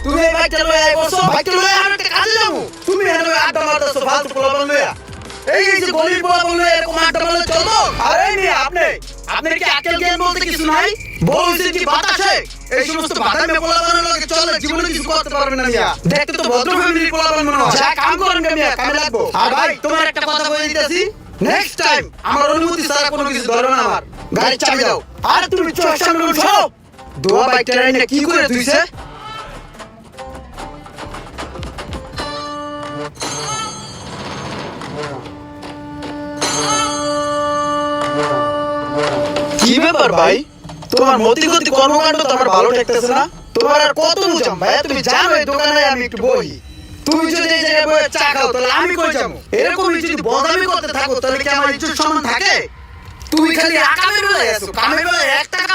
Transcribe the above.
তুমি এই বাইকটা লয়ে আই বসো, বাইকটা লয়ে আমি একটা কাজে যাবো। তুমি এখানে আড্ডা মারতেছো ফালতু পোলাপান লইয়া। এই যে গলির পোলাপান লইয়া এরকম আড্ডা মারলে চলবো? আরে মেয়ে আপনি কি আকেল জ্ঞান বলতে কিছু নাই? বলছেন কি বাতাসে এই সমস্ত বাদামে পোলাপানের লগে চলে জীবনে কিছু করতে পারবেন না মিয়া। দেখতে তো ভদ্র ফ্যামিলির পোলাপান মনে হয়। যা কাম করেন মিয়া, কামে লাগবো। আর ভাই তোমার একটা কথা বলে দিতেছি, নেক্সট টাইম আমার অনুমতি ছাড়া কোনো কিছু ধরো না আমার। গাড়ির চাবি দাও। আর তুমি চোখ সামনে সরো। দোয়া বাইকটা এনে কি করে ধুইছে? কি ব্যাপার ভাই, তোমার মতি গতি কর্মকাণ্ড তো আমার ভালো ঠেকতেছে না। তোমার আর কত বুঝাম ভাই, তুমি জানো এই দোকানে আমি একটু বই। তুমি যদি এই জায়গায় বসে চা খাও তাহলে আমি কই যাবো? এরকমই যদি বদামি করতে থাকো তাহলে কি আমার ইজ্জত সম্মান থাকে? তুমি খালি আকামে বেলায় আছো, কামে বেলায় 1 টাকা